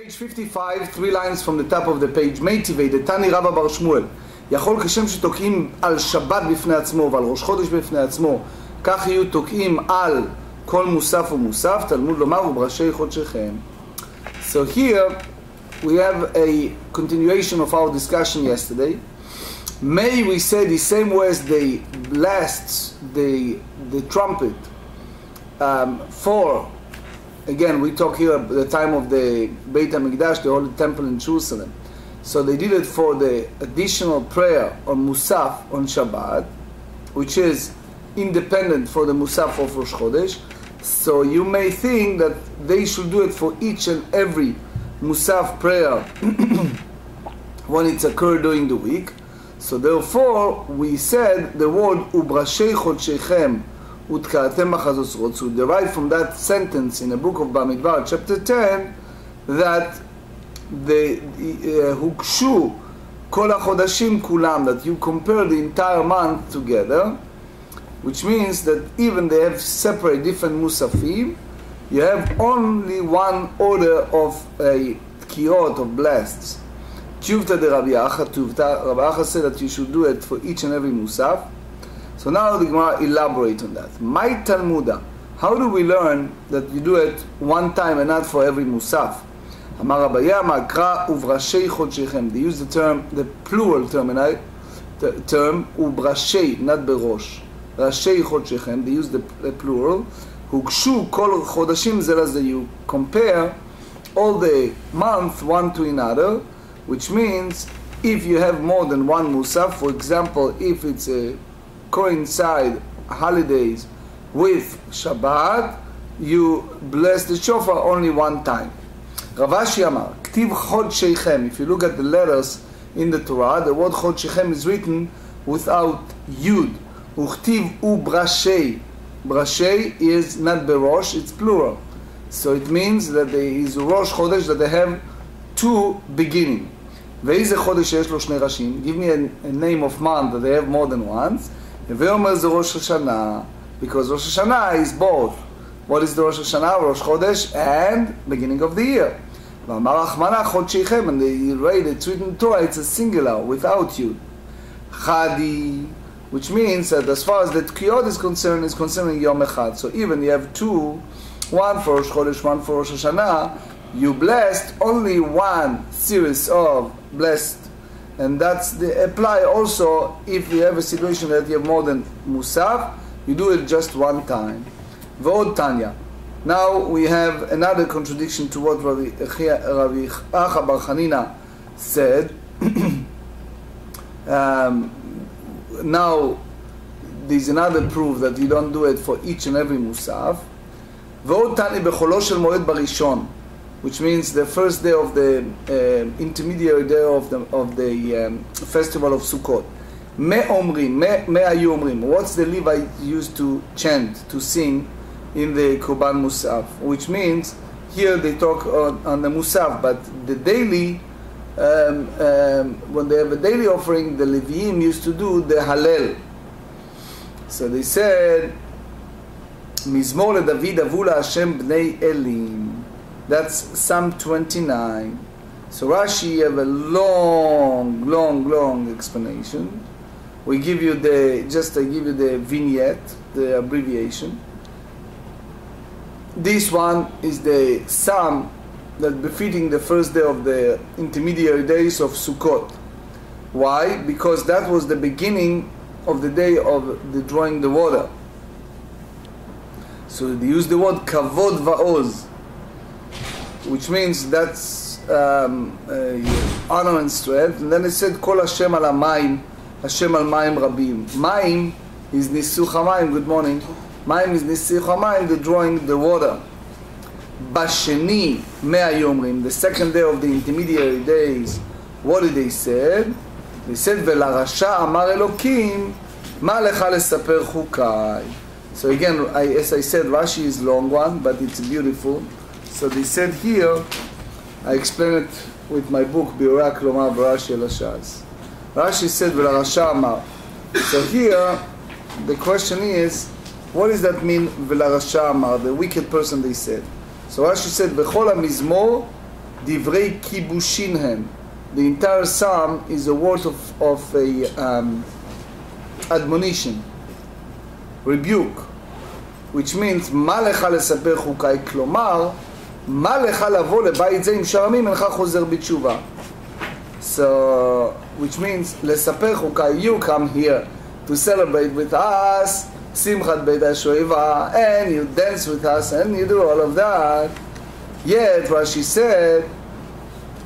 Page 55, 3 lines from the top of the page. Meitivei, דתני רבא בר שמואל. יכול כשם שתוקעים על שבת בפני עצמו ועל ראש חודש בפני עצמו, כך יהיו תוקעים על כל מוסף ומוסף, תלמוד לומר ובראשי חודשיכם. So here we have a continuation of our discussion yesterday. May we say the same way as they blast the trumpet for, again, we talk here at the time of the Beit HaMikdash, the Holy Temple in Jerusalem. So they did it for the additional prayer on Musaf on Shabbat, which is independent for the Musaf of Rosh Chodesh. So you may think that they should do it for each and every Musaf prayer when it's occurred during the week. So therefore, we said the word Ubrashei Chodshechem Utkaratem B'chazosrot. So derived from that sentence in the book of Bamidbar, chapter 10, that the Hukshu Kol HaChodashim Kulam, that you compare the entire month together, which means that even they have separate different Musafim, you have only one order of a Tkiyot, of blasts. Tuvta de Rabbi Acha, Tuvta, Rabbi Acha said that you should do it for each and every Musaf. So now the Gemara elaborate on that. My Talmuda, how do we learn that you do it one time and not for every Musaf? Amar Abaya, Makra uvrashei chodshechem. They use the term, the plural term, ubrashei, not berosh. Rashei chodshechem, they use the plural. Hukshu kol chodashim ze laze. You compare all the month one to another, which means if you have more than one Musaf, for example, if it's a coincide holidays with Shabbat, you bless the shofar only one time. Rav Ashi Amar, Ktiv Chodshechem. If you look at the letters in the Torah, the word Chodshechem is written without Yud. Uchtiv Ubrashei. Brashei is not berosh, it's plural. So it means that there is Rosh Chodesh, that they have two beginning. ואיזה חודש יש לו שני ראשים? Give me a name of month that they have more than once. ואומר זה ראש השנה, because Rosh Hashanah is both. What is the Rosh Hashanah? Rosh Chodesh and beginning of the year. ואמר רחמנא חודשייכם, and they read it written Torah, it's a singular, without you. Chadi, which means that as far as the Tkiyot is concerning Yom Echad. So even you have two, one for Rosh Chodesh, one for Rosh Hashanah, you blessed only one series of blessed, and that's the apply also if you have a situation that you have more than Musaf, you do it just one time. V'od Tanya. Now we have another contradiction to what Rabbi Acha Bar Chanina said. Now there's another proof that you don't do it for each and every Musaf. V'od Tanya b'cholo shel moed barishon, which means the first day of the intermediary day of the festival of Sukkot. Me omrim, me ayu omrim. What's the Levite used to chant, to sing in the Korban Musaf? Which means here they talk on the Musaf, but the daily, when they have a daily offering, the Leviim used to do the Hallel. So they said, Mizmor leDavid avu laHashem bnei Elim. That's Psalm 29. So Rashi have a long explanation. We give you I give you the vignette, the abbreviation. This one is the Psalm that befitting the first day of the intermediary days of Sukkot. Why? Because that was the beginning of the day of the drawing the water. So they use the word kavod va'oz, which means that's honor and strength. And then it said, Kol Hashem al hamayim, Hashem al mayim rabim. Mayim is nisuch hamayim, good morning. Mayim is nisuch hamayim, the drawing the water. Basheni mea yomrim, the second day of the intermediary days, what did they say? They said, Ve'larasha amar Elokim, ma lecha lesaper chukai. So again, as I said, Rashi is long one, but it's beautiful. So they said here, I explain it with my book, Biurak Lomar B'Rashi Elashaz. Rashi said, V'larasha amar. So here, the question is, what does that mean, V'larasha amar, the wicked person they said? So Rashi said, V'chol ha-mizmor Divrei kibushin hen. The entire psalm is a word of a admonition, rebuke, which means מה לך לספר חוקיי, כלומר מה לך לבוא לבית זה עם שרמים אינך חוזר בתשובה. So, which means לספר חוקיי, you come here to celebrate with us שמחת בית השואבה, and you dance with us and you do all of that. Yet Rashi said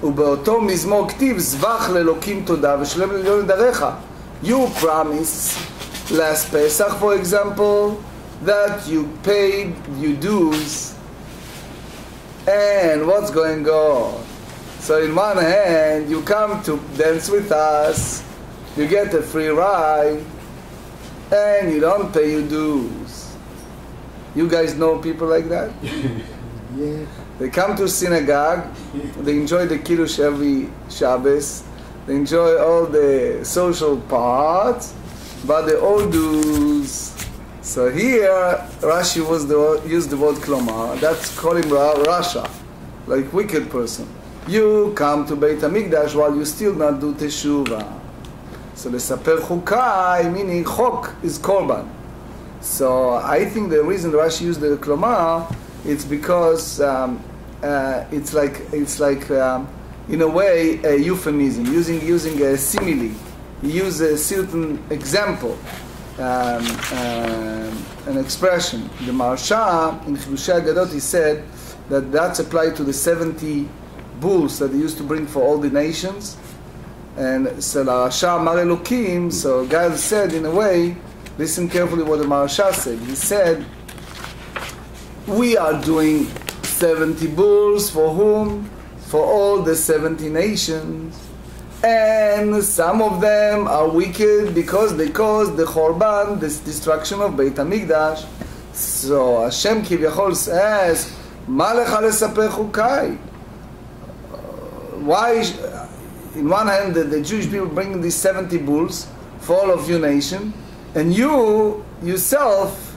ובאותו מזמור כתיב זבח לאלוקים תודה ושלם לעליון נדריך. You promised last Pesach, for example, that you paid your dues, and what's going on? So in one hand you come to dance with us, you get a free ride, and you don't pay your dues. You guys know people like that? Yeah. They come to synagogue, they enjoy the Kiddush every Shabbos, they enjoy all the social parts, but the old dues. So here, Rashi used the word klomar, that's calling Rasha, like wicked person. You come to Beit HaMikdash while you still not do Teshuvah. So לספר חוקיי, meaning chok is korban. So I think the reason Rashi used the klomar, it's because it's like in a way a euphemism, using a simile. He used a certain example, an expression. The Maharsha in Chidushei Agadot, he said that that's applied to the 70 bulls that he used to bring for all the nations. And so Rasha Amar Elokim, so God said in a way, listen carefully what the Maharsha said. He said, we are doing 70 bulls for whom? For all the 70 nations. And some of them are wicked because they caused the Chorban, this destruction of Beit HaMikdash. So Hashem Kivyachol says, Ma lecha lesaper chukai? Why, in one hand, the Jewish people bring these 70 bulls for all of your nation, and you, yourself,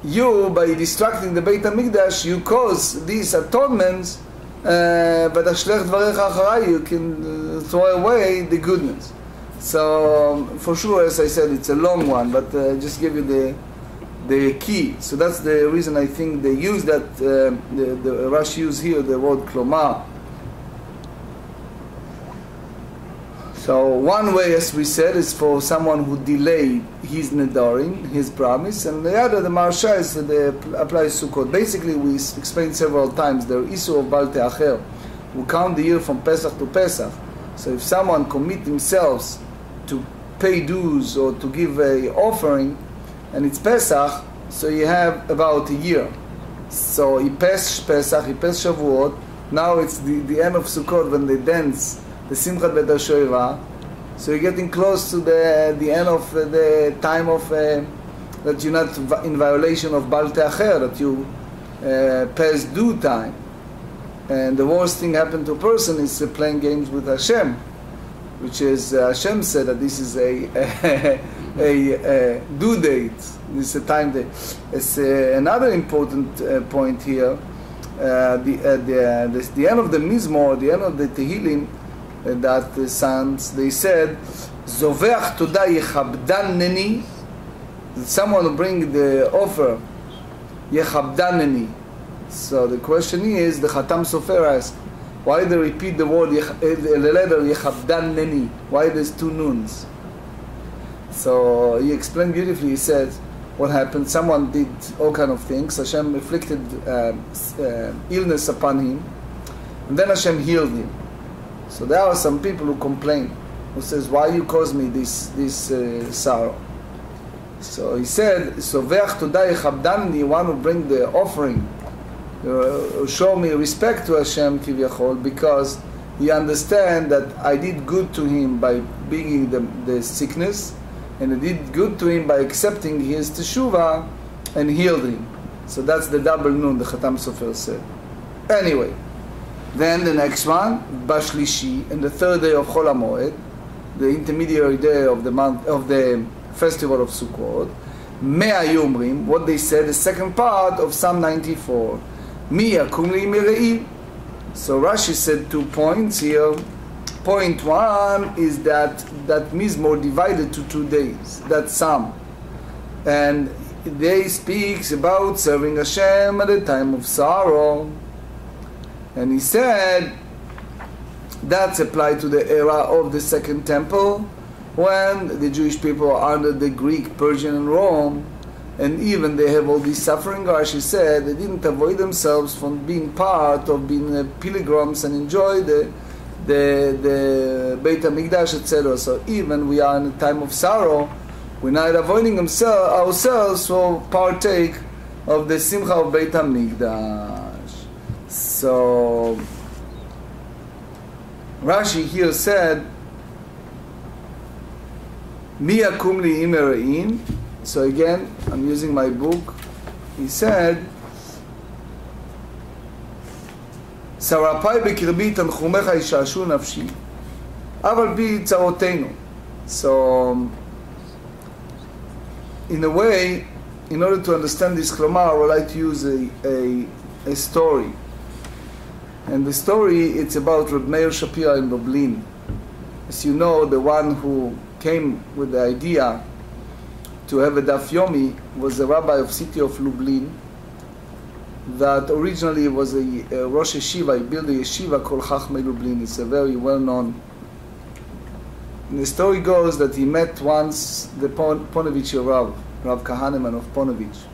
by distracting the Beit HaMikdash, you cause these atonements, but you can throw away the goodness. So, for sure, as I said, it's a long one, but just give you the key. So that's the reason I think they use that, the Rashi use here the word klomar. So one way, as we said, is for someone who delayed his nedarim, his promise, and the other, the Maharsha, is applies Sukkot. Basically, we explained several times the issue of Bal Te'acher, who count the year from Pesach to Pesach. So if someone commit himself to pay dues or to give a offering, and it's Pesach, so you have about a year. So he passed Pesach, he passed Shavuot. Now it's the end of Sukkot when they dance the Simchat Beit HaShoeva, so you're getting close to the end of the time of that you're not in violation of Bal Te'acher, that you pass due time. And the worst thing happened to a person is playing games with Hashem, which is Hashem said that this is a due date, this is a time date. It's another important point here. The end of the Mizmor, the end of the Tehillim, that the sons, they said, Zoveach Toda Yechabdaneni, someone will bring the offer, Yechabdaneni. So the question is, the Khatam Sofer asked, why they repeat the word, the letter Yechabdaneni? Why there's two nuns? So he explained beautifully, he said, what happened? Someone did all kind of things, Hashem inflicted illness upon him, and then Hashem healed him. So there are some people who complain, who says, why you cause me this sorrow? So he said, Soveach Toda Yechabdaneni, one who bring the offering, show me respect to Hashem Kivyachol, because he understand that I did good to him by bringing the sickness, and I did good to him by accepting his teshuvah and healed him. So that's the double nun, the Khatam Sofer said. Anyway, then the next one, Bashlishi, and the third day of Chol HaMoed, the intermediary day of the month of the festival of Sukkot, Mea Yomrim, what they said, the second part of Psalm 94, Mi yakum li mirei, So Rashi said 2 points here. Point 1 is that Mizmor divided to 2 days, that psalm. And they speaks about serving Hashem at a time of sorrow. And he said that's applied to the era of the Second Temple, when the Jewish people are under the Greek, Persian, and Rome, and even they have all this suffering. Rashi said they didn't avoid themselves from being part of being pilgrims and enjoy the Beit HaMikdash, etc. So even we are in a time of sorrow, we're not avoiding ourselves for partake of the Simcha of Beit HaMikdash. So Rashi here said, Mi yakum li imerein. So again, I'm using my book. He said, Sarapai bekirbi tanchumecha yishashu nafshi, aval bi tzarotenu. So, in a way, in order to understand this klomar, I would like to use a story. And the story, it's about Reb Meir Shapira in Lublin. As you know, the one who came with the idea to have a Daf Yomi was the rabbi of city of Lublin, that originally was a Rosh Yeshiva. He built a yeshiva called Chachmei Lublin. It's a very well-known. And the story goes that he met once the Ponevezh Rav Kahaneman of Ponevezh.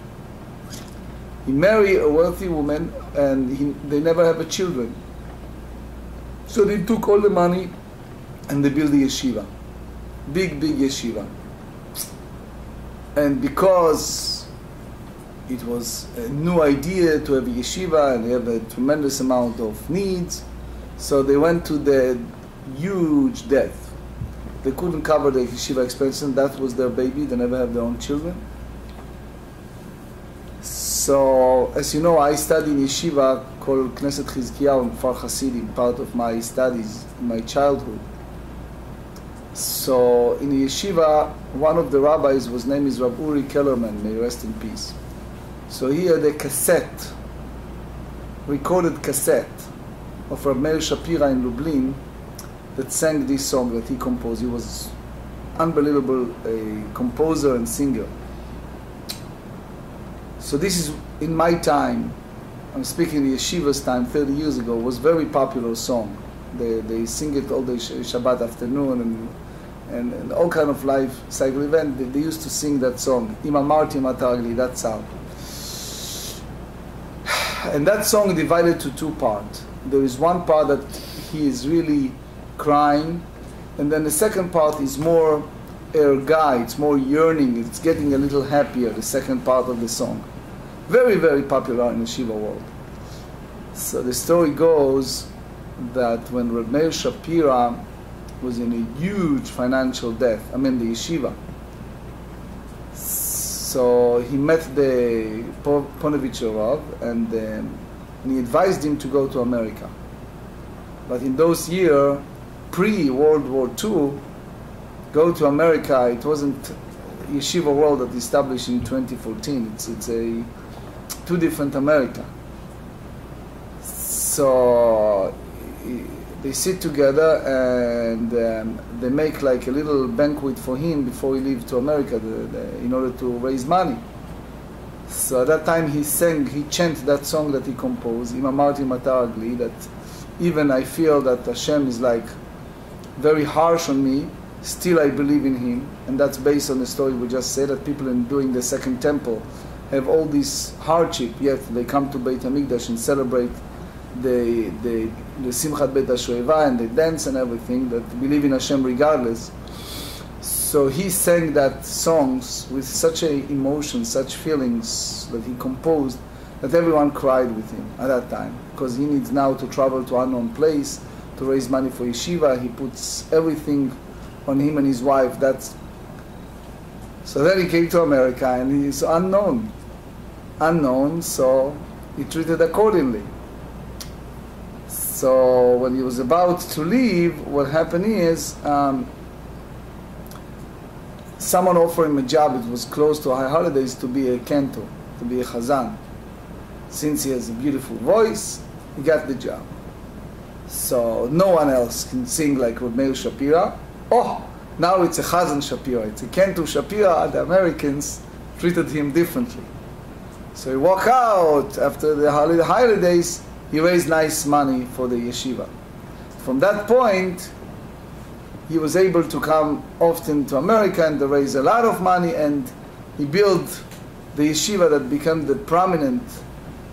He married a wealthy woman, and they never have a children. So they took all the money and they built a yeshiva. Big yeshiva. And because it was a new idea to have a yeshiva and they have a tremendous amount of needs, so they went to the huge debt. They couldn't cover the yeshiva expenses, and that was their baby. They never have their own children. So, as you know, I studied in yeshiva called Knesset Chizkiyahu in Kfar Hasidim, part of my studies in my childhood. So, in the yeshiva, one of the rabbis, his name is Rab Uri Kellerman, may he rest in peace. So he had a cassette, recorded cassette, of Reb Meir Shapira in Lublin that sang this song that he composed. He was unbelievable composer and singer. So this is, in my time, I'm speaking the yeshiva's time, 30 years ago, was very popular song. They sing it all the Shabbat afternoon and all kind of life cycle event. They used to sing that song, Ima Marti Matagli, that sound. And that song divided to 2 parts. There is one part that he is really crying, and then the second part is more ergai, it's more yearning, it's getting a little happier, the second part of the song. Very, very popular in the Shiva world. So the story goes that when Reb Meir Shapira was in a huge financial debt, the yeshiva, so he met the Ponevezh Rav and he advised him to go to America. But in those years, pre-World War II, go to America, it wasn't Yeshiva world that established in 2014. It's a 2 different America. So they sit together and they make like a little banquet for him before he leaves to America in order to raise money. So at that time he chanted that song that he composed, Ima Marti Matagli, that even I feel that Hashem is like very harsh on me, still I believe in him. And that's based on the story we just said, that people in doing the Second Temple have all this hardship, yet they come to Beit HaMikdash and celebrate the Simchat Beit HaShoeva, and they dance and everything, that believe in Hashem regardless. So he sang that songs with such a emotion, such feelings that he composed, that everyone cried with him at that time, because he needs now to travel to unknown place to raise money for yeshiva. He puts everything on him and his wife. So then he came to America, and he's unknown, so he treated accordingly. So when he was about to leave, what happened is someone offered him a job. It was close to high holidays, to be a cantor, to be a chazan. Since he has a beautiful voice, he got the job. So no one else can sing like Reb Meir Shapira. Oh, now it's a Chazan Shapira, it's a Kentu Shapira. The Americans treated him differently. So he walked out after the holidays, he raised nice money for the yeshiva. From that point, he was able to come often to America and to raise a lot of money, and he built the yeshiva that became the prominent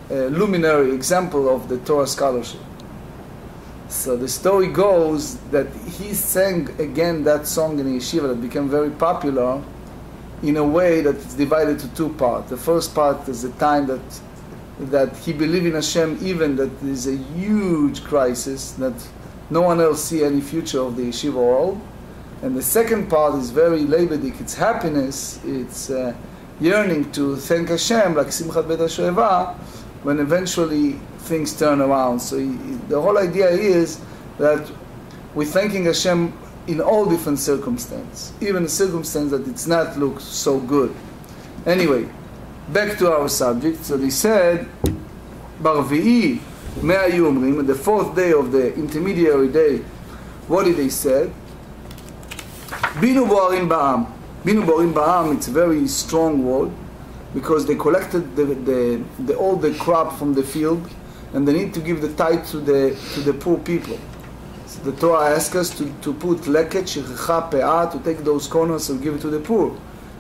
luminary example of the Torah scholarship. So the story goes that he sang again that song in the yeshiva that became very popular in a way that it's divided to two parts. The first part is the time that he believed in Hashem, even that there is a huge crisis, that no one else see any future of the yeshiva world. And the second part is very lebedik, it's happiness, it's yearning to thank Hashem, like Simchat Bet HaShoeva, when eventually things turn around. So the whole idea is that we're thanking Hashem in all different circumstances, even a circumstance that it's not look so good. Anyway, back to our subject. So they said, Barvi'i Mea Yomrim, the fourth day of the intermediary day, what did they say? Binu Bo'arim Ba'am. Binu Bo'arim Ba'am, it's a very strong word, because they collected all the crop from the field, and they need to give the tithe to the poor people. So the Torah asks us to put leket, shechcha, pe'ah, to take those corners and give it to the poor.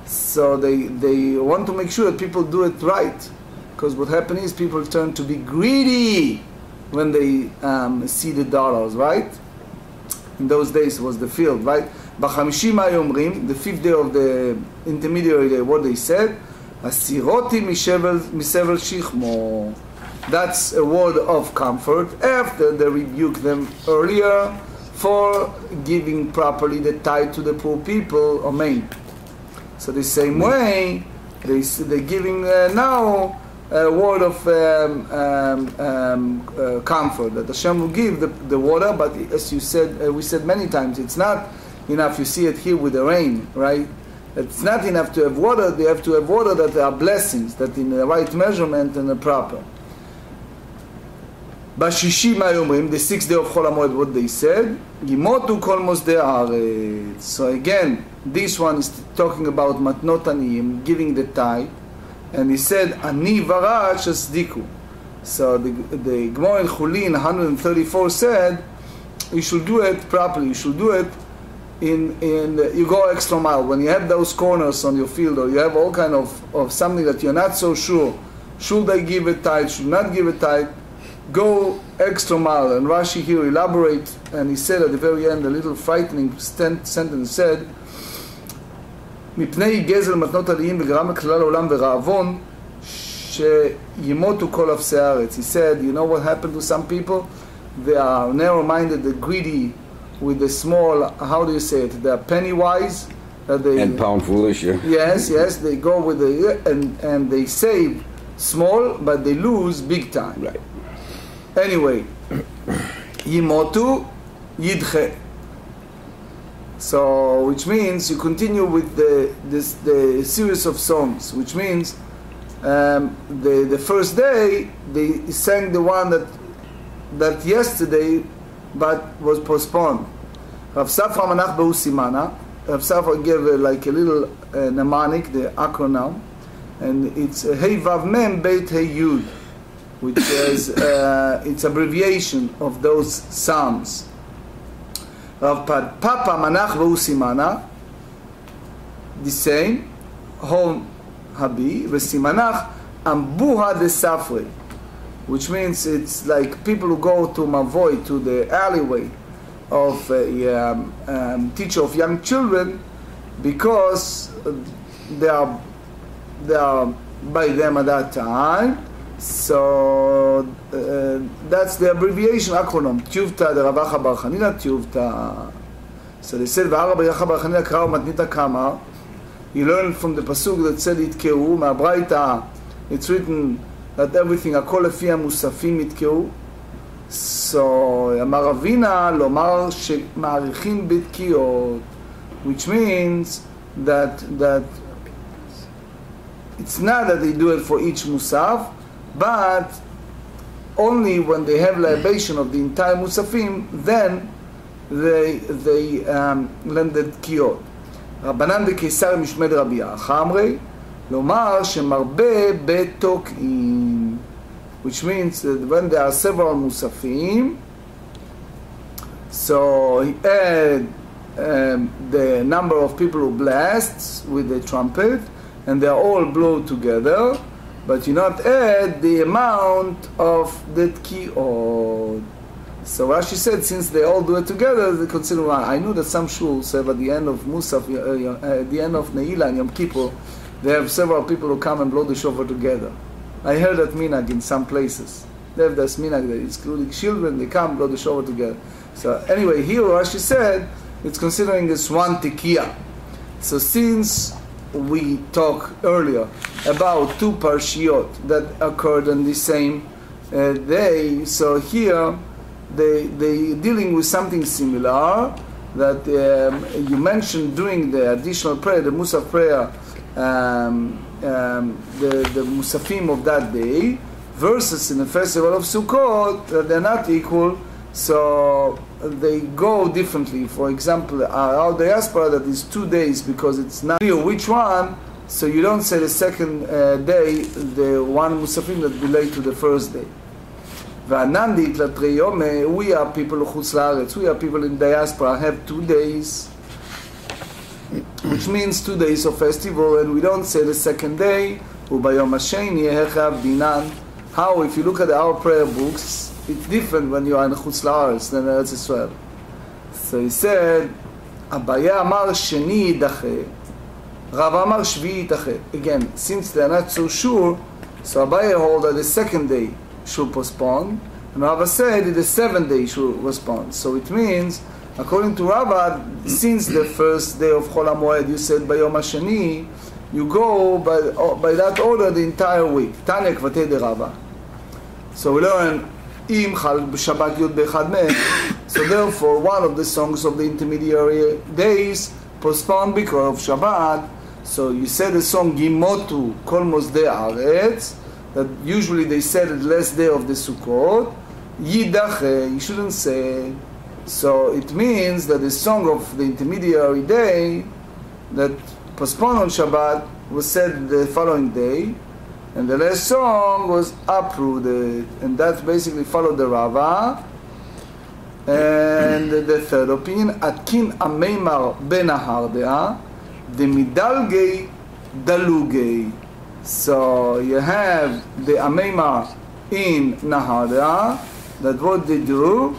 So they want to make sure that people do it right, because what happens is people turn to be greedy when they see the dollars, right? In those days it was the field, right? B'chamishim ha'yomrim, the fifth day of the intermediary day, what they said? Asiroti misevel shichmo. That's a word of comfort after they rebuked them earlier for giving properly the tithe to the poor people. Amen. So the same way, they're giving now a word of comfort, that Hashem will give the water, but as you said, we said many times, it's not enough. You see it here with the rain, right? It's not enough to have water. They have to have water that are blessings, that in the right measurement and the proper. Bashishim Hayomrim, the sixth day of Chol HaMoed, what they said, Gimotu kol mosdei haaretz. So again, this one is talking about matnot aniyim, giving the tithe, and he said, Ani varash asdiku. So the Gemarrah in Chulin 134 said, you should do it properly. You should do it you go extra mile. When you have those corners on your field, or you have all kind of something that you're not so sure, should I give a tithe, should not give a tithe, go extra mile. And Rashi here elaborate, and he said at the very end, a little frightening sentence, said, מפני גזל מתנות עליים וגרם לכלל העולם ורעבון שימותו כל אפסי הארץ. He said, you know what happened to some people? They are narrow-minded, they're greedy, with the small, how do you say it? They're penny wise. And pound foolish. Yeah. Yes, they go with and they save small, but they lose big time. Right. Anyway, Yimotu Yidche. So, which means you continue with the series of songs, which means the first day they sang the one that yesterday but was postponed. Rav Safra Manach Behu Simana. Rav Safra gave like a little mnemonic, the acronym, and it's Hey Vav Mem Beit Hey Yud, which is it's abbreviation of those psalms. Rav Papa Manach Behu Simana, the same, Hom Habi V'Simanach Ambuha de Safre, which means it's like people who go to Mavoy, to the alleyway of a teacher of young children, because they are by them at that time. So that's the abbreviation acronym. Tuvta de Ravacha Bar Chanina Tuvta. So they said V'ara B'Yacha Bar Chanina Krao Matnita Kama. You learn from the pasuk that said Itkeu Ma'Braita. It's written that everything, הכל לפי המוספים יתקעו. So, אמר אבינה, לומר שמעריכים בתקיעות, which means that it's not that they do it for each musaf, but only when they have libation of the entire Musafim, then they lend the tkiyot. רבנן דקיסר משמד רבי אחא אמרי, לומר שמרבה בתוקעים, which means that when there are several Musafim, so he add the number of people who blasts with the trumpet, and they are all blow together, but you not add the amount of the tkiyot. So Rashi said, since they all do it together, they consider one. I know that some shuls have at the end of Musaf, at the end of Ne'ilah and Yom Kippur, they have several people who come and blow the shofar together. I heard that minhag in some places. They have this minhag that excluding children, they come blow the shofar together. So anyway, here Rashi said, it's considering this one tikiyah. So since we talked earlier about two parshiyot that occurred on the same day, so here they dealing with something similar that you mentioned during the additional prayer, the Musaf prayer, the Musafim of that day, versus in the festival of Sukkot, they're not equal, so they go differently. For example, our diaspora that is 2 days because it's not clear which one, so you don't say the second day, the one Musafim that relate to the first day. V'anandi tlatri yome, we are people of Chutz La'aretz, we are people in diaspora, have 2 days, which means 2 days of festival, and we don't say the second day, u'bayom hasheni yehechav dinan. How, if you look at our prayer books, it's different when you are in Chutz La'aretz than Eretz Yisrael. So he said, Abaya amar sheni yidache, Rav amar shvi yidache. Again, since they are not so sure, so Abaya hold that the second day should postpone, and Rava said that the 7th day should postpone. So it means, according to Rava, since the first day of Chol HaMoed you said Bayom HaSheni, you go by that order the entire week. Tanya Kvatei de Rava. So we learn Im Chal B'Shabbat Yud B'Echad Meh. So therefore, one of the songs of the intermediary days postponed because of Shabbat. So you said the song Gimotu Kol Mozdei Aretz, that usually they said the last day of the Sukkot. Yidache, you shouldn't say. So it means that the song of the intermediary day that postponed on Shabbat was said the following day, and the last song was uprooted, and that basically followed the Rava. And the third opinion, Atkin Ameimar Ben Ahardea, the Midalgei Dalugei. So you have the Ameimar in Nahada, that what they do,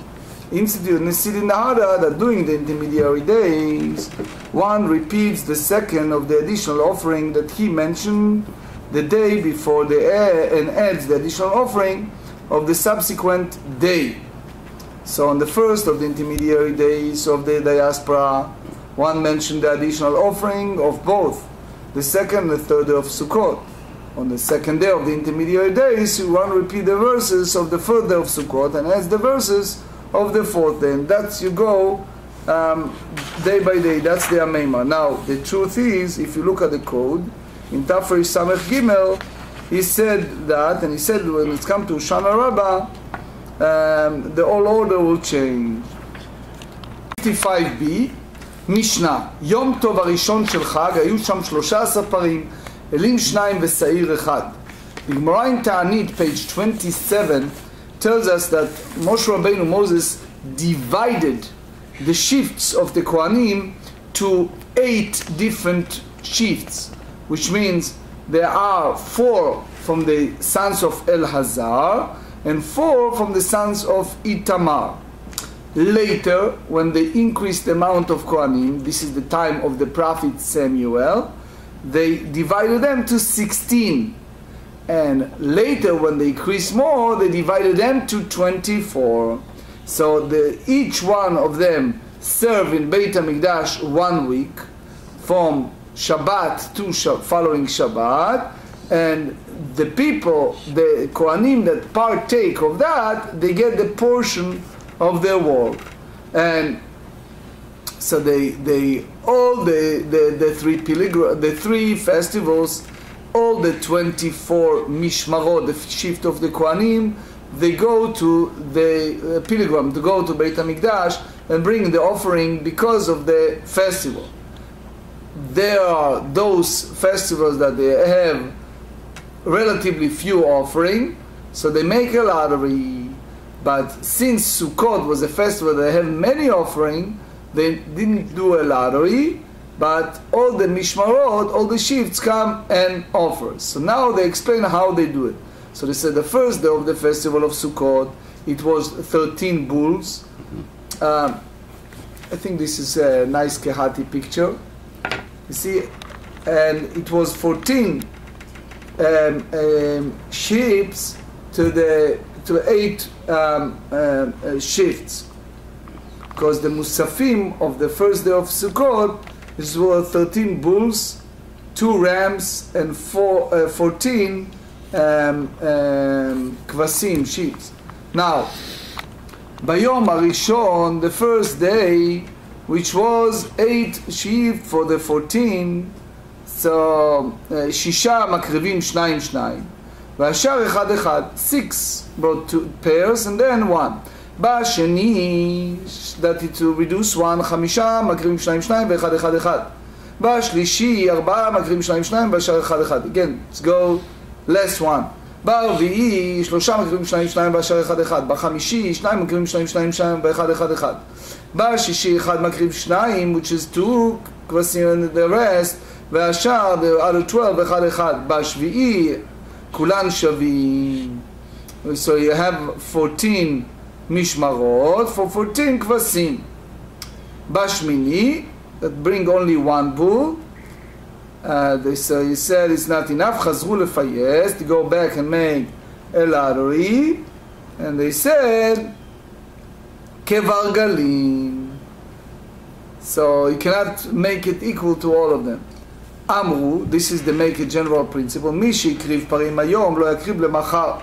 Institute Nesili Nahada, that during the intermediary days, one repeats the second of the additional offering that he mentioned the day before the and adds the additional offering of the subsequent day. So on the first of the intermediary days of the diaspora, one mentioned the additional offering of both the second and the third day of Sukkot. On the second day of the intermediary days, you want to repeat the verses of the third day of Sukkot and adds the verses of the fourth day. And that's, you go day by day. That's the Ameima. Now, the truth is, if you look at the code, in Tafrei Samech Gimel, he said that, and he said when it's come to Shana Rabbah, the whole order will change. 55b, Mishnah, Yom Tov Arishon Shel Chag, היו שם 13 פרים, אלים 2 ושעיר 1. The Gemarrah in Ta'anit, page 27, tells us that Moshe Rabbeinu, Moses, divided the shifts of the Kohanim to 8 different shifts, which means there are 4 from the sons of Elhazar and 4 from the sons of Itamar. Later, when they increased the amount of Kohanim, this is the time of the prophet Samuel, they divided them to 16. And later, when they increased more, they divided them to 24. So each one of them served in Beit HaMikdash 1 week, from Shabbat to following Shabbat, and the people, the Kohanim that partake of that, they get the portion of their work. And so they all the three festivals, all the 24 mishmarot, the shift of the Kohanim, they go to the pilgrim, to go to Beit HaMikdash and bring the offering because of the festival. There are those festivals that they have relatively few offering, so they make a lottery. But since Sukkot was a festival that have many offering, they didn't do a lottery, but all the mishmarot, all the shifts come and offer. So now they explain how they do it. So they said the first day of the festival of Sukkot, it was 13 bulls. I think this is a nice Kehati picture. You see, and it was 14 shifts to 8 shifts, because the Musafim of the first day of Sukkot were 13 bulls, 2 rams, and 14 kvasim, sheep. Now, Bayom Arishon, the first day, which was 8 sheep for the 14, so Shisha makrivim shnayim shnayim, והשאר אחד אחד, 6 brought 2 pairs and then 1. בשני, that it to reduce 1, 5 מקריבים 2 2 ואחד אחד אחד. בשלישי, 4 מקריבים 2 2 והשאר אחד אחד. Again, let's go less 1. ברביעי, 3 מקריבים 2 2 והשאר אחד אחד. בחמישי, 2 מקריבים 2 2 ואחד אחד אחד. בשישי, 1 מקריב 2, which is 2 כבשים and the rest, והשאר, the other 12 ואחד אחד. בשביעי, כולן שווים. So you have 14 mishmarot for 14 kvasim. Bashmini, that bring only 1 bull. He said it's not enough. Chazru lefayez, to go back and make a lottery. And they said, kevar galim. So you cannot make it equal to all of them. Amru, this is the make a general principle. Mishi kriv parim hayom lo yakrib lemachar.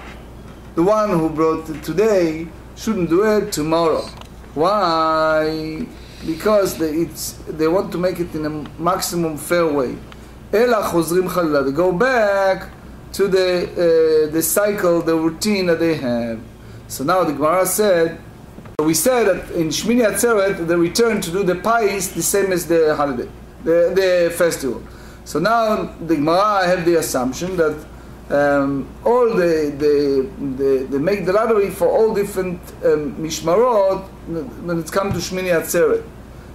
The one who brought it today shouldn't do it tomorrow. Why? Because they want to make it in a maximum fair way. Ela chozrim chalila. They go back to the cycle, the routine that they have. So now the Gemara said, we said that in Shmini Atzeret they return to do the pais the same as the holiday, the festival. So now the Gemara have the assumption that all they make the lottery for all different mishmarot when it comes to Shmini Atzeret.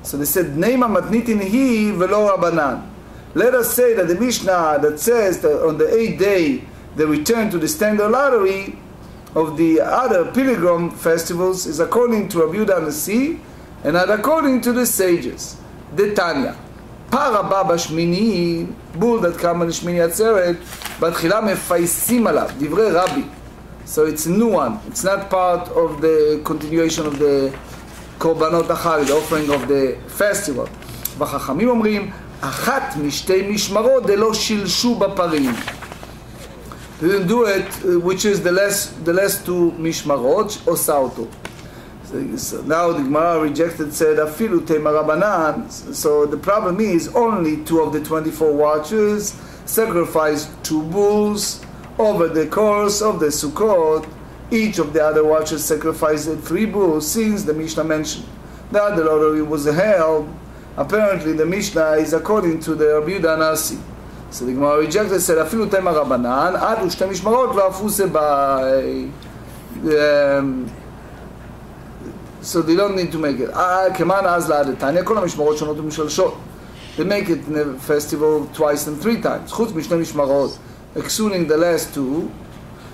So they said, Neima matnitin hi velo rabanan. Let us say that the Mishnah that says that on the 8th day they return to the standard lottery of the other pilgrim festivals is according to Rabbi Yehuda Nasi and not according to the sages. The Tanya. Paraba bashmini, bull that come on Shmini Atzeret, בתחילה מפייסים עליו, דברי רבי. So it's a new one. It's not part of the continuation of the קורבנות החג, the offering of the festival. והחכמים אומרים, אחת משתי משמרות דלא שילשו בפרים. They didn't do it, which is the last 2 משמרות, עושה אותו. So now the Gemara rejected, said, Afilu tema Rabbanan. So the problem is only 2 of the 24 watchers sacrificed 2 bulls over the course of the Sukkot. Each of the other watchers sacrificed 3 bulls, since the Mishnah mentioned that the lottery was held. Apparently the Mishnah is according to the Rabbi Yehuda Nasi. So the Gemara rejected, said, Afilu tema Rabbanan, ad u'shte mishmarot lo afuse bai. So they don't need to make it. כמן אז לעדתניא, כל המשמרות שונות ומשלשות. They make it in a festival twice and 3 times. חוץ משני משמרות, excluding the last 2,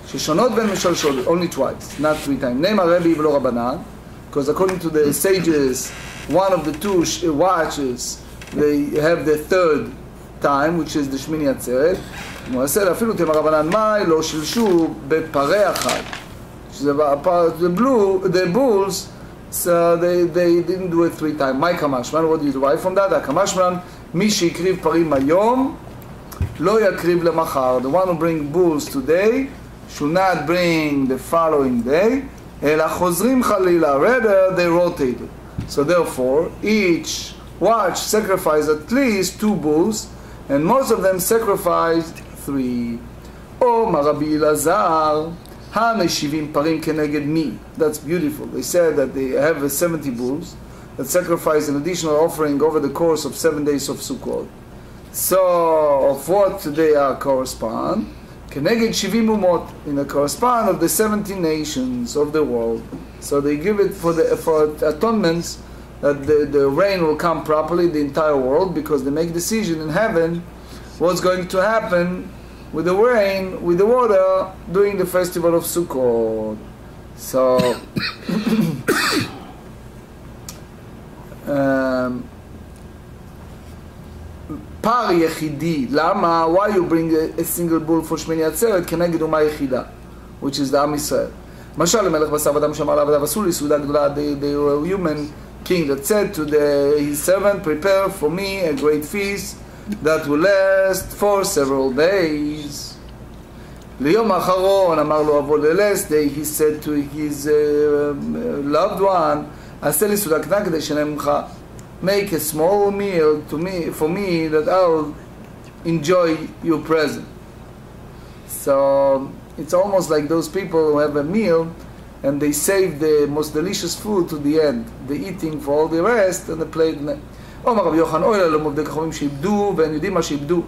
ששונות בין משלשות, only twice, not 3 times. נאמר רבי ולא רבנן, because according to the sages, one of the 2 watches, they have the 3rd time, which is the Shmini Atzeret. הוא עשה אפילו תמר רבנן מאי, לא שלשו בפרה אחד. The bulls, so they didn't do it 3 times. My kamashman, what do you derive from that? Kamashman, mi sheikriv parim hayom, lo yakriv lemachar. The one who bring bulls today should not bring the following day. Ela chozrim chalila. Rather, they rotated. So therefore, each watch sacrificed at least 2 bulls, and most of them sacrificed 3. Oh, Rabbi Elazar, המשיבים פרים כנגד מי? That's beautiful. They said that they have 70 bulls that sacrifice an additional offering over the course of 7 days of Sukkot. So, of what they correspond? כנגד 70 אומות, in the correspond of the 70 nations of the world. So they give it for atonements that the rain will come properly, the entire world, because they make decision in heaven what's going to happen with the rain, with the water, during the festival of Sukkot. So, par yechidi, lama, why you bring a single bull for Shmini Atzeret, כנגד אומה יחידה, which is the Am Yisrael. משל למלך בשר אדם שאמר לעבדיו עשו לי סעודה גדולה, the human king that said to his servant, prepare for me a great feast that will last for several days. ליום האחרון אמר לו אבו ל-last day, he said to his loved one, עשה לי סעודה קטנה כדי שנהנה ממך, make a small meal for me that I'll enjoy your presence. So it's almost like those people who have a meal and they save the most delicious food to the end, the eating for all the rest, and the plate. אומר רבי יוחנן, אוי להם עובדי כוכבים שאיבדו, והם יודעים מה שאיבדו.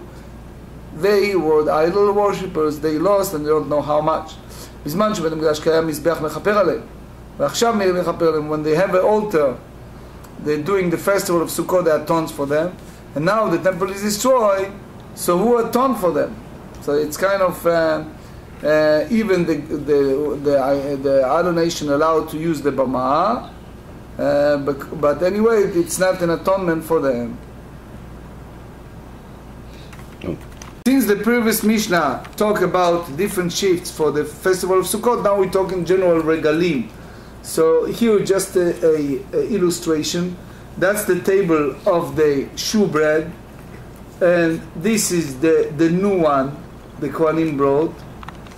They were the idol worshippers, they lost and they don't know how much. בזמן שבית המקדש קיים מזבח מכפר עליהם, ועכשיו מכפר עליהם, when they have an altar, they're doing the festival of Sukkot, they atone for them, and now the temple is destroyed, so who atone for them? So it's kind of even the other nation allowed to use the bama, but anyway, it's not an atonement for them. Since the previous Mishnah talked about different shifts for the festival of Sukkot, now we talk in general regalim. So here just a illustration. That's the table of the shewbread, and this is the new one the Kohanim brought,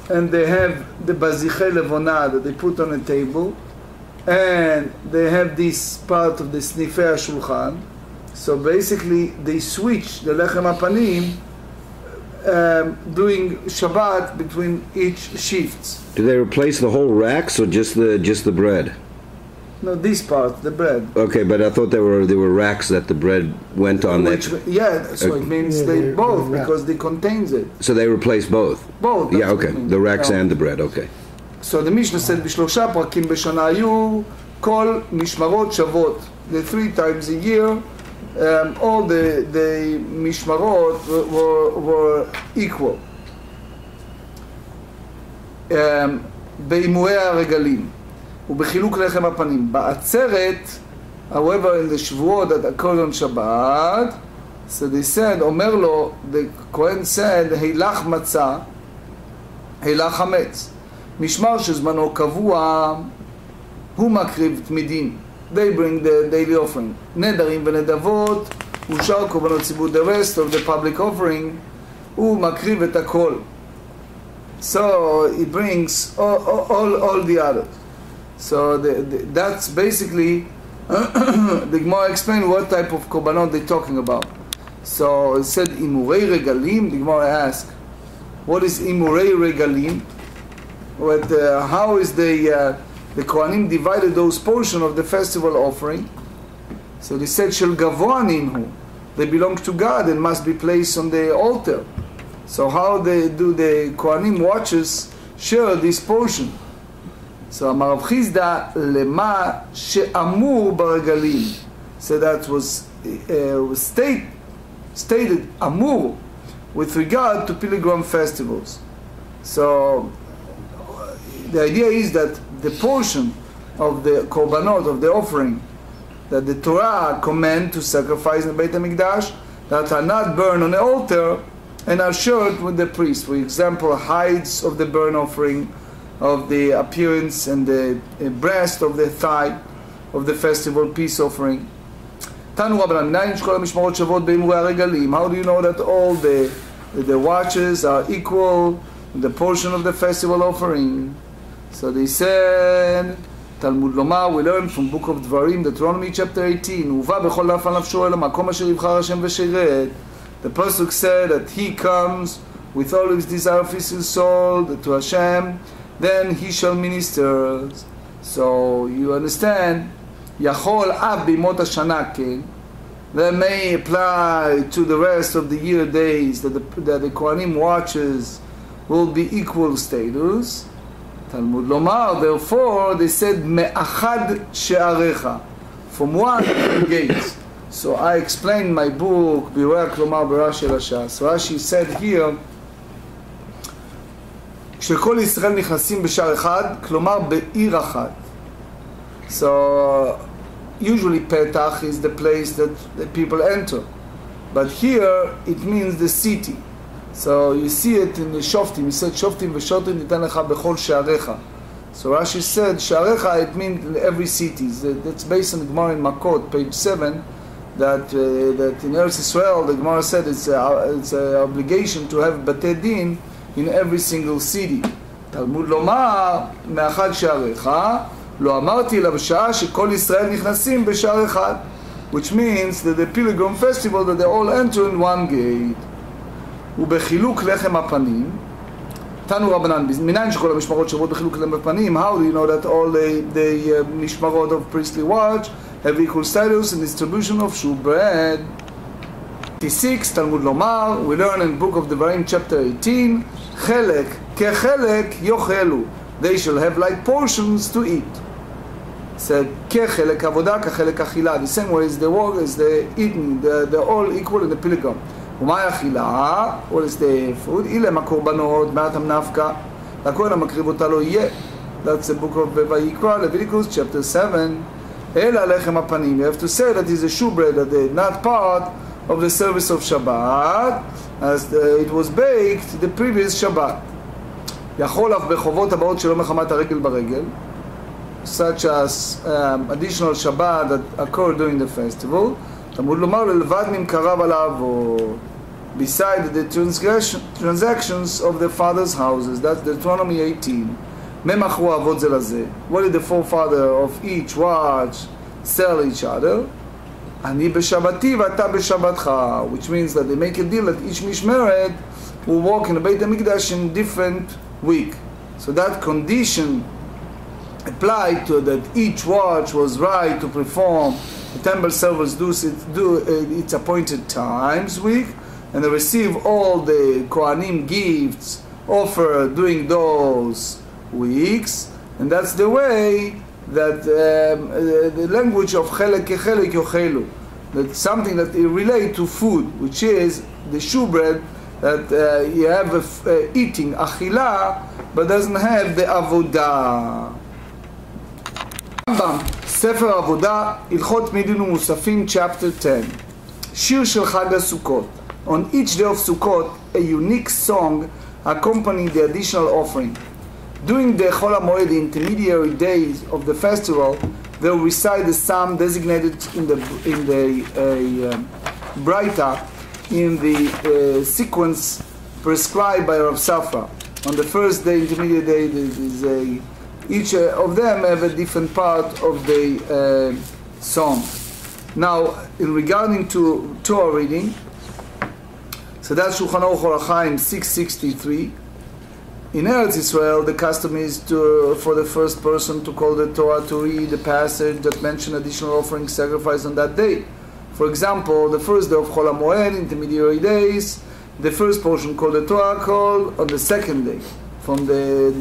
and they have the baziche levona that they put on a table, and they have this part of the snifei shulchan. So basically they switch the lechem apanim doing Shabbat between each shifts. Do they replace the whole racks or just the bread? No, this part, the bread. Okay, but I thought there were racks that the bread went on. Yeah, so it means they both because they contains it. So they replace both. Both. Yeah, okay. The racks and the bread. Okay. So the Mishnah said, בשלושה פרקים בשנה היו כל משמרות שוות. The 3 times a year, all the משמרות were equal. באימורי הרגלים ובחילוק לחם הפנים. בעצרת, however, in the שבועות that occurred on Shabbat, so they said, אומר לו, the Kohen said, הילך מצה, הילך חמץ. משמר שזמנו קבוע, הוא מקריב תמידים. They bring the daily offering. נדרים ונדבות, ושאר קורבנות ציבור, the rest of the public offering, הוא מקריב את הכל. So it brings all the others. So that's basically the Gemara explained what type of korbanot they're talking about. So it said imurei regalim. The Gemara asked, what is imurei regalim? How is the Kohanim divided those portions of the festival offering? So they said shel gavoa ninhu. They belong to God and must be placed on the altar. So how do the Kohanim watchers share this portion? So Amar Rav Chizda lema she'amur b'regalim. So that was stated amur with regard to pilgrim festivals. So the idea is that the portion of the korbanot, of the offering, that the Torah command to sacrifice in Beit HaMikdash, that are not burned on the altar and are shared with the priest. For example, hides of the burnt offering, of the appearance and the breast of the thigh of the festival peace offering. How do you know that all the watches are equal in the portion of the festival offering? So they said, Talmud Lomar, we learn from book of Dvarim, Deuteronomy chapter 18, the pasuk said that he comes with all his desire of his soul to Hashem, then he shall minister. So you understand, Yachol Ab Bimot Hashana Ken, that may apply to the rest of the year days, that the Kohanim watches will be equal status. Talmud Lomar, therefore, they said, Me'achad She'arecha, from one gate. So I explained my book, Birah Klomar Berash El Hashas. So Rashi said here, כשכל ישראל נכנסים בשער אחד, כלומר בעיר אחת. So usually Petach is the place that the people enter. But here it means the city. So you see it in the Shoftim. He said, Shoftim v'shotim ניתן לך בכל שעריך. So Rashi said, שעריך, it means in every city. That's based on the Gemarrah in Makot, page 7, that in Eretz Israel, the Gemarrah said it's an obligation to have Batei Din in every single city. תלמוד לומר, מאחד שעריך, לא אמרתי אלא בשעה שכל ישראל נכנסים בשער אחד, which means that the pilgrim festival that they all enter in one gate. ובחילוק לחם הפנים, תנו רבנן, מניין שכל המשמרות שעבוד בחילוק לחם הפנים, how do you know that all the משמרות of priestly watch have equal status in distribution of shewbread? 6, תלמוד לומר, we learn in book of Devarim chapter 18, חלק כחלק יאכלו, they shall have like portions to eat. Said כחלק עבודה כחלק אכילה, the same way as the work as the eating, they're all equal in the pilgrim. ומה האכילה? What is the food? אילם הקורבנות, מעטם נפקא, לכהן המקריב אותה לא יהיה. That's the book of ויקרא, Leviticus chapter 7. אלא לחם הפנים, you have to say that is a shewbread, that they're not part of the service of Shabbat, as it was baked the previous Shabbat. יכול אף בחובות הבאות שלא מחמת הרגל ברגל, such as additional Shabbat that occur during the festival. תלמוד לומר ללבד ממכריו על האבות, beside the transactions of the father's houses. That's Deuteronomy 18. ממכרו האבות זה לזה. What did the forefather of each watch sell each other? אני בשבתי ואתה בשבתך, which means that they make a deal that each משמרת will walk in the Beit HaMikdash in different week. So that condition applied to that each watch was right to perform the temple service do its appointed times week, and they receive all the Kohanim gifts offered during those weeks, and that's the way that the language of chelek kechelek yochelu, that's something that it relate to food, which is the shewbread, that you have eating achila, but doesn't have the avodah. Rambam, ספר עבודה, הלכות מידין ומוספים, chapter 10. שיר של חג הסוכות. On each day of Sukkot, a unique song accompanied the additional offering. During the Chol HaMoed, the intermediary days of the festival, they will recite the psalm designated in the Braita, in the sequence prescribed by Rav Safra. On the first day, intermediate day, each of them have a different part of the song. Now, in regarding to Torah reading, so that's Shulchan Aruch Orach Chaim 663. In Eretz Israel, the custom is for the first person to call the Torah to read the passage that mention additional offering sacrifice on that day. For example, the first day of Chol HaMoed, intermediary days, the first portion called the Torah called on the second day, from the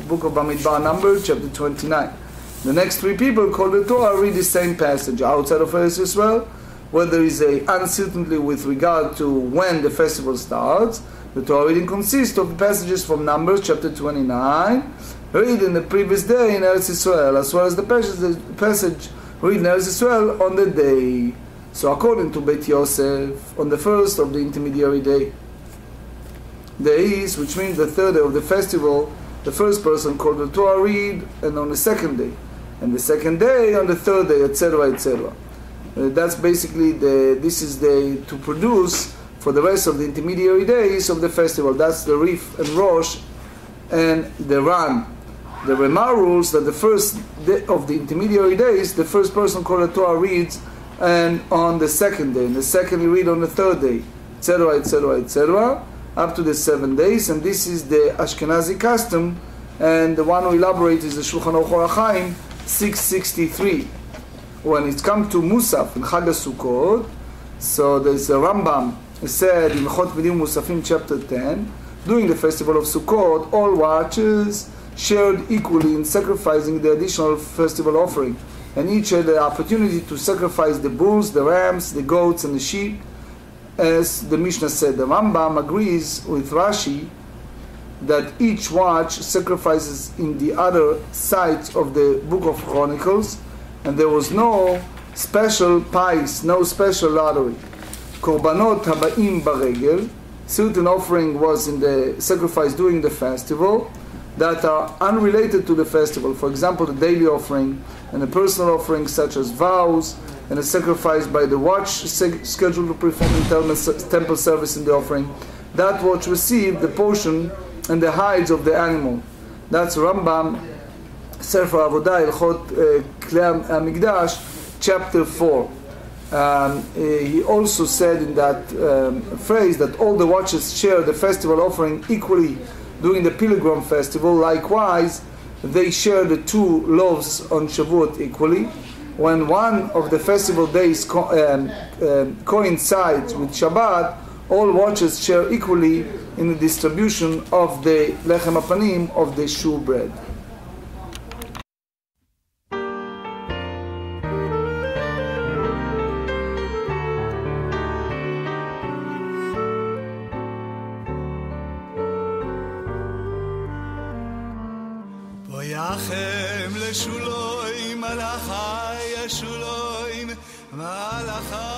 book of Bamidbar Numbers, chapter 29. The next three people called the Torah read the same passage outside of Eretz Israel, where there is a uncertainty with regard to when the festival starts. The Torah reading consists of passages from Numbers chapter 29, read in the previous day in Eretz Israel, as well as the passage read in Eretz Israel on the day. So according to Beit Yosef, on the first of the intermediary days, which means the third day of the festival, the first person called the Torah read, and on the second day, and the second day on the third day, etc., etc. That's basically this is to produce for the rest of the intermediary days of the festival. That's the Rif and Rosh and the Ran. The Remar rules that the first day of the intermediary days, the first person called the Torah reads, and on the second day, and the second you read on the third day, etc., etc., etc., up to the 7 days. And this is the Ashkenazi custom and the one who elaborates is the Shulchan Aruch Or HaChaim 663. When it comes to Musaf and Chag HaSukkot, so there's a Rambam, it said in Mechot Midim Musafim chapter 10, during the festival of Sukkot, all watchers shared equally in sacrificing the additional festival offering, and each had the opportunity to sacrifice the bulls, the rams, the goats, and the sheep. As the Mishnah said, the Rambam agrees with Rashi that each watch sacrifices in the other side of the book of Chronicles, and there was no special pice, no special lottery. Korbanot haba'im baregel, certain offering was in the sacrifice during the festival that are unrelated to the festival. For example, the daily offering and the personal offering such as vows and a sacrifice by the watch scheduled to perform in temple service in the offering. That watch received the portion and the hides of the animal. That's Rambam, Sefer Avodah, Ilchot Klei HaMikdash, chapter 4. He also said in that phrase that all the watches share the festival offering equally during the Pilgrim festival. Likewise, they share the 2 loaves on Shavuot equally. When one of the festival days coincides with Shabbat, all watches share equally in the distribution of the lechem hapanim, of the shul bread. Boyachem leshuloim malachai yeshuloim malachai